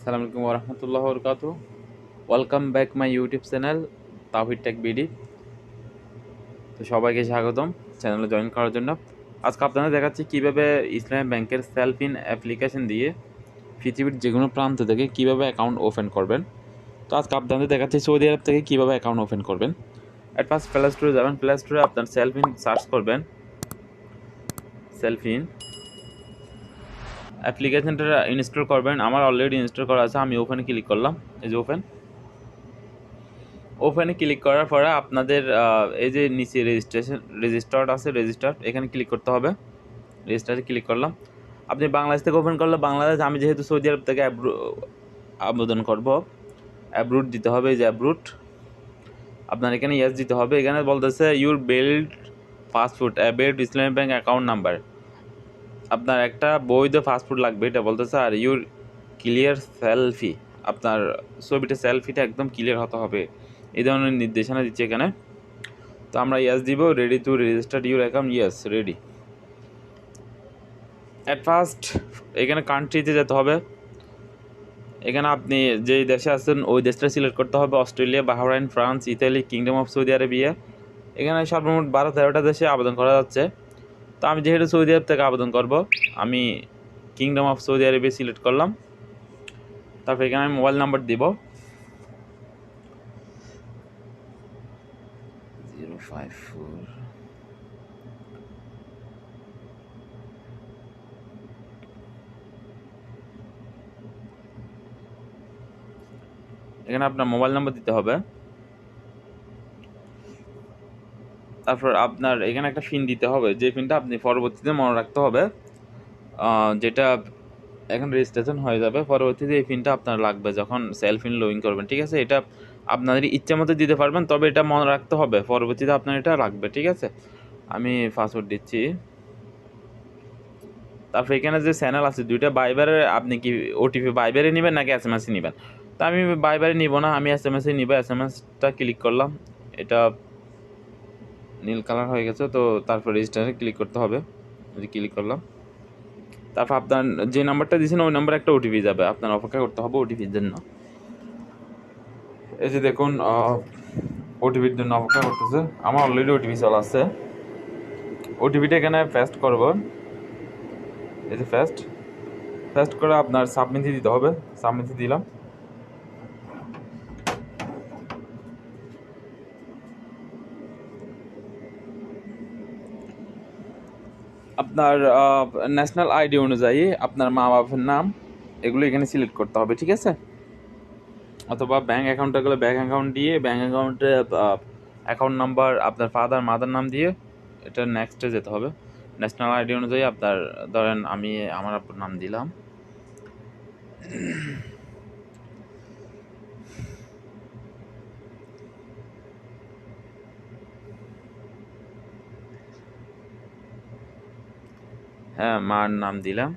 আসসালামু আলাইকুম ওয়া রাহমাতুল্লাহি ওয়া বারাকাতুহু। Welcome back my YouTube channel তাওহিদ টেক বিডি। তো সবাইকে স্বাগতম চ্যানেলে জয়েন করার জন্য। আজকে আপনাদের দেখাচ্ছি কীভাবে ইসলামী ব্যাংকের সেলফিন অ্যাপ্লিকেশন দিয়ে পৃথিবীর যে কোনো প্রান্ত থেকে কীভাবে অ্যাকাউন্ট ওপেন করবেন। তো আজকে আপনাদের দেখাচ্ছি সৌদি আরব থেকে কীভাবে অ্যাকাউন্ট ওপেন করবেন। অ্যাট ফার্স্ট প্লে স্টোরে যাবেন, প্লে স্টোরে আপনার সেলফিন সার্চ করবেন। সেলফিন অ্যাপ্লিকেশনটা ইনস্টল করবেন। আমার অলরেডি ইনস্টল করা আছে, আমি ওপেনে ক্লিক করলাম। এই যে ওপেনে ক্লিক করার পরে আপনাদের এই যে নিচে রেজিস্টার্ড আছে, রেজিস্টার্ড এখানে ক্লিক করতে হবে। রেজিস্টারে ক্লিক করলাম। আপনি বাংলাদেশ থেকে ওপেন করলে বাংলাদেশ, আমি যেহেতু সৌদি আরব থেকে আবেদন করব, অ্যাব্রুট দিতে হবে। এই যে অ্যাব্রুট, আপনার এখানে ইয়েস দিতে হবে। এখানে বলতেছে your belt passport belt Islami bank account number, আপনার একটা বৈধ পাসপোর্ট লাগবে এটা বলতেছে। আর ইউর ক্লিয়ার সেলফি, আপনার ছবিটা সেলফিটা একদম ক্লিয়ার হতে হবে, এই ধরনের নির্দেশনা দিচ্ছে এখানে। তো আমরা ইয়েস দিব। Ready to register your account, yes ready. At first এখানে কান্ট্রিতে যেতে হবে। এখানে আপনি যেই দেশে আছেন ওই দেশটা সিলেক্ট করতে হবে। Australia, Bahrain, France, Italy, kingdom of Saudi Arabia. এখানে সর্বমোট 12-13টা দেশে আবেদন করা যাচ্ছে। তো আমি যেহেতু সৌদি আরব থেকে আবেদন করব, আমি kingdom of Saudi Arabia select করলাম। তারপর এখানে আমি মোবাইল নাম্বার দিব 054। এখানে আপনার মোবাইল নাম্বার দিতে হবে। তারপর আপনার এখানে একটা পিন দিতে হবে, যে পিনটা আপনি পরবর্তীতে মনে রাখতে হবে, যেটা এখন রেজিস্ট্রেশন হয়ে যাবে। পরবর্তীতে এই পিনটা আপনার লাগবে যখন সেলফিন লগ ইন করবেন, ঠিক আছে? এটা আপনাদের ইচ্ছা মতো দিতে পারবেন, তবে এটা মনে রাখতে হবে, পরবর্তীতে আপনার এটা লাগবে, ঠিক আছে? আমি পাসওয়ার্ড দিচ্ছি। তারপর এখানে যে চ্যানেল আছে দুইটা, বাইবারে আপনি কি ওটিপি বাইবারে নেবেন নাকি এসএমএসে নেবেন? তো আমি বাইবারে নিব না, আমি এসএমএসে নিব। এসএমএসটা ক্লিক করলাম, এটা নীল কালার হয়ে গেছে। তো তারপর রেজিস্টারে ক্লিক করতে হবে, ক্লিক করলাম। তারপর আপনার যে নাম্বারটা দিয়েছেন ওই নাম্বারে একটা ওটিপি যাবে, আপনার অপেক্ষা করতে হবে ওটিপির জন্য। এই যে দেখুন ওটিপির জন্য অপেক্ষা করতেছে। আমার অলরেডি ওটিপি চলে আসছে। ওটিপিটা এখানে পেস্ট করব। এই যে পেস্ট করে আপনার সাবমিটে দিতে হবে। সাবমিটে দিলাম। আপনার ন্যাশনাল আইডি অনুযায়ী আপনার মা বাবার নাম এগুলো এখানে সিলেক্ট করতে হবে, ঠিক আছে? অথবা ব্যাঙ্ক অ্যাকাউন্টে গেলে ব্যাঙ্ক অ্যাকাউন্ট দিয়ে, ব্যাঙ্ক অ্যাকাউন্টে অ্যাকাউন্ট নাম্বার আপনার ফাদার মাদার নাম দিয়ে এটা নেক্সটে যেতে হবে। ন্যাশনাল আইডি অনুযায়ী আপনার ধরেন আমি আমার আপনার নাম দিলাম। হ্যাঁ, মার নাম দিলাম।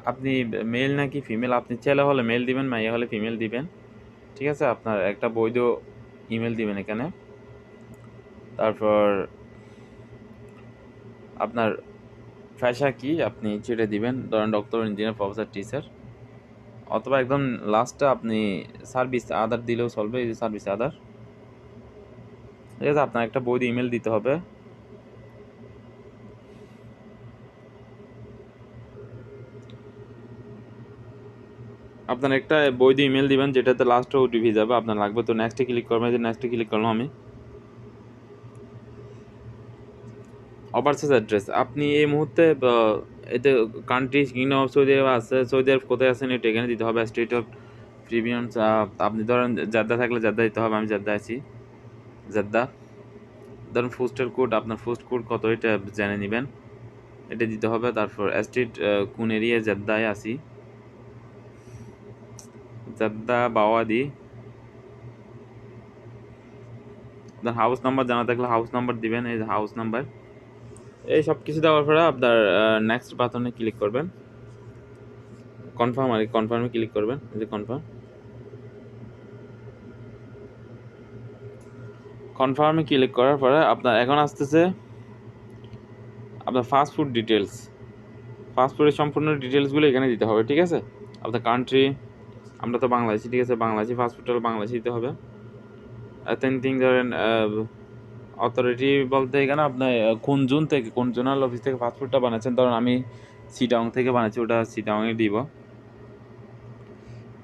আপনি মেল নাকি ফিমেল, আপনি ছেলে হলে মেল দিবেন, মাইয়া হলে ফিমেল দিবেন, ঠিক আছে? আপনার একটা বৈধ ইমেল দিবেন এখানে। তারপর আপনার পেশা কি আপনি সেটা দিবেন, ধরেন ডক্টর, ইঞ্জিনিয়ার, প্রফেসর, টিচার। অথবা একদম লাস্টে আপনি সার্ভিস আদার দিলেও চলবে। এই যে সার্ভিস আদার, ঠিক আছে? আপনার একটা বৈধ ইমেল দিতে হবে। আপনার একটা বৈধ ইমেল দিবেন যেটাতে লাস্টে ওটিপি যাবে, আপনার লাগবে। তো নেক্সটে ক্লিক করবেন। যে নেক্সটে ক্লিক করলাম আমি। ওভারসিজ অ্যাড্রেস আপনি এই মুহূর্তে এতে কান্ট্রি কিংডম অফ সৌদি আরব আছে, সৌদি আরব কোথায় আছেন এটা এখানে দিতে হবে। স্টেট অফ প্রিভিয়ান্স আপনি ধরেন জেদ্দা থাকলে জেদ্দা দিতে হবে। আমি জেদ্দা আছি, জেদ্দা। ধরুন পোস্টাল কোড, আপনার পোস্ট কোড কত এটা জেনে নেবেন, এটা দিতে হবে। তারপর স্ট্রিট কোন এরিয়া, জেদ্দায় আছি, জেদ্দা বাওয়াদি। আপনার হাউস নাম্বার জানা থাকলে হাউস নাম্বার দিবেন, এই যে হাউস নাম্বার। এই সব কিছু দেওয়ার পরে আপনার নেক্সট বাটনে ক্লিক করবেন। কনফার্ম আর কনফার্মে ক্লিক করবেন, এই যে কনফার্মে ক্লিক করার পরে আপনার এখন আসতেছে আপনার ফাস্টফুড ডিটেলস, ফাস্টফুডের সম্পূর্ণ ডিটেলসগুলো এখানে দিতে হবে, ঠিক আছে। আপনার কান্ট্রি, আমরা তো বাংলাদেশি, ঠিক আছে, বাংলাদেশি ফাস্টফুড হলে বাংলাদেশি দিতে হবে। তিন ধরেন অথরিটি বলতে এখানে আপনার কোন জোন থেকে, কোন জোনাল অফিস থেকে ফাস্টফুডটা বানাচ্ছেন। ধরুন আমি চিটাগং থেকে বানাচ্ছি, ওটা চিটাগংয়ে দিব,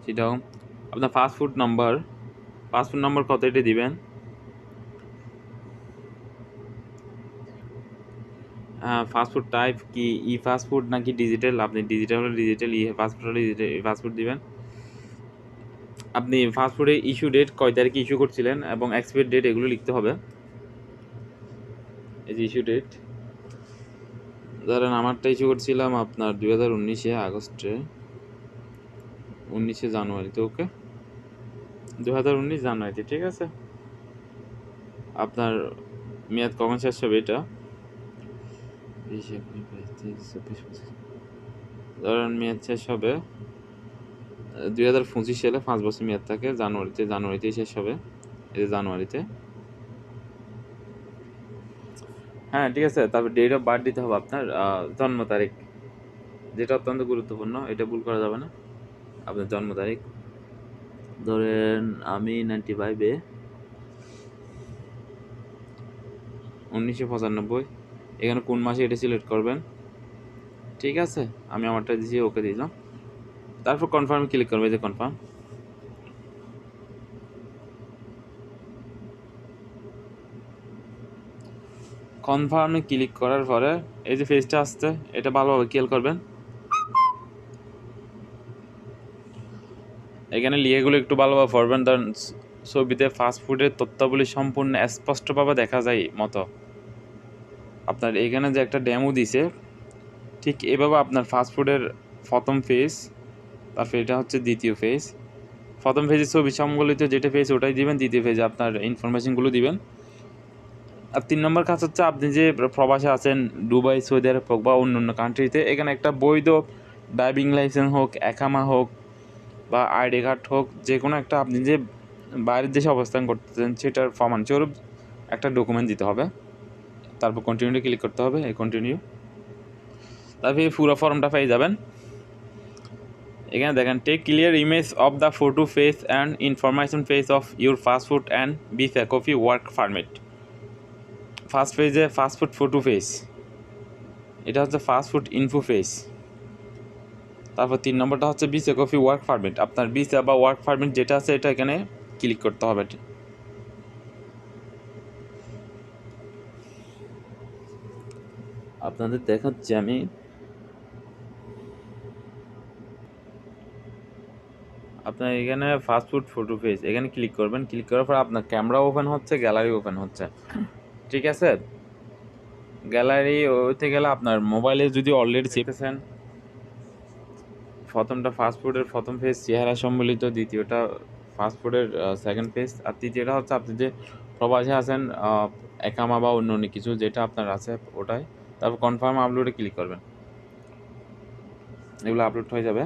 চিটাগং। আপনার ফাস্টফুড নাম্বার কত এটা দিবেন। ফাস্টফুড টাইপ কি ই ফাস্টফুড নাকি ডিজিটাল, আপনি ডিজিটাল হলে ডিজিটাল, ই ফাস্টফুড হলে ফাস্টফুড দিবেন। আপনি ফাস্টফুডে ইস্যু ডেট কয় তারিখে ইস্যু করছিলেন এবং এক্সপায়ার ডেট এগুলো লিখতে হবে। এই যে ইস্যু ডেট, ধরেন আমারটা ইস্যু করছিলাম আপনার 2019 আগস্টে, 19 জানুয়ারিতে, ওকে 2019 জানুয়ারিতে, ঠিক আছে। আপনার মেয়াদ কখন শেষ হবে, এটা ধরেন মেয়াদ শেষ হবে 2025 সালে, 5 বছর মেয়াদ থাকে, জানুয়ারিতে শেষ হবে, এই যে জানুয়ারিতে। হ্যাঁ, ঠিক আছে। তারপর ডেট অফ বার্থ দিতে হবে আপনার, জন্ম তারিখ, যেটা অত্যন্ত গুরুত্বপূর্ণ, এটা ভুল করা যাবে না। আপনার জন্ম তারিখ ধরেন আমি 95-এ 1995, এখানে কোন মাসে এটা সিলেক্ট করবেন, ঠিক আছে। আমি আমারটা দিয়েছি, ওকে দিলাম। তারপর কনফার্ম ক্লিক করবে, যে কনফার্মে ক্লিক করার পরে এই যে ফেজটা আসছে, এটা ভালোভাবে খেয়াল করবেন। এখানে লিখেগুলো একটু ভালোভাবে পড়বেন, ধরেন ছবিতে ফাস্টফুডের তথ্যাবলী সম্পূর্ণ স্পষ্টভাবে দেখা যায় মতো। আপনার এখানে যে একটা ডেমো দিছে, ঠিক এভাবে আপনার ফাস্টফুডের প্রথম ফেজ, তারপর এটা হচ্ছে দ্বিতীয় ফেজ। প্রথম ফেজে ছবি সম্বলিত যেটা ফেজ ওটাই দিবেন, দ্বিতীয় ফেজে আপনার ইনফরমেশনগুলো দিবেন। আর 3 নম্বর কাজ হচ্ছে আপনি যে প্রবাসে আছেন, দুবাই, সৌদি আরব হোক বা অন্য কান্ট্রিতে, এখানে একটা বৈধ ড্রাইভিং লাইসেন্স হোক, একামা হোক বা আইডি কার্ড হোক, যে কোনো একটা আপনি যে বাইরের দেশে অবস্থান করতেছেন সেটার প্রমাণস্বরূপ একটা ডকুমেন্ট দিতে হবে। তারপর কন্টিনিউতে ক্লিক করতে হবে, এই কন্টিনিউ। তারপর এই পুরো ফর্মটা পেয়ে যাবেন। এখানে দেখেন, take clear image of the photo face and information face of your passport and with a copy work permit. First পেজে ফাস্টফুড ফটো ফেস, এটা হচ্ছে ফাস্টফুড ইনফো ফেস। তারপর 3 নম্বরটা হচ্ছে with a copy work permit. আপনার visa বা work permit যেটা আছে এটা এখানে ক্লিক করতে হবে। আপনাদের দেখাচ্ছি আমি, আপনার এখানে ফাস্টফুড ফটো ফেস, এখানে ক্লিক করবেন। ক্লিক করার পর আপনার ক্যামেরা ওপেন হচ্ছে, গ্যালারি ওপেন হচ্ছে, ঠিক আছে। গ্যালারি ওইতে গেলে আপনার মোবাইলে যদি অলরেডি চেপেছেন, প্রথমটা ফাস্টফুডের প্রথম ফেজ চেহারা সম্বলিত, দ্বিতীয়টা ফাস্টফুডের সেকেন্ড ফেজ, আর তৃতীয়টা হচ্ছে আপনি যে প্রবাসে আছেন একামা বা অন্য অন্য কিছু যেটা আপনার আছে ওটাই। তারপর কনফার্ম আপলোডে ক্লিক করবেন, এগুলো আপলোড হয়ে যাবে।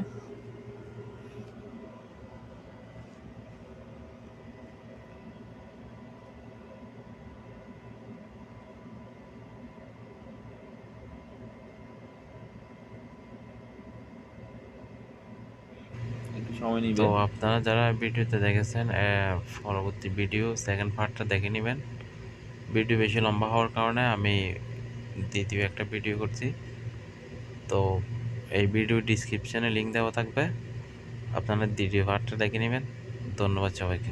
সময় নিবে। তো আপনারা যারা ভিডিওতে দেখেছেন, পরবর্তী ভিডিও সেকেন্ড পার্টটা দেখে নেবেন। ভিডিও বেশি লম্বা হওয়ার কারণে আমি দ্বিতীয় একটা ভিডিও করছি। তো এই ভিডিও ডিসক্রিপশানে লিঙ্ক দেওয়া থাকবে, আপনারা দ্বিতীয় পার্টটা দেখে নেবেন। ধন্যবাদ সবাইকে।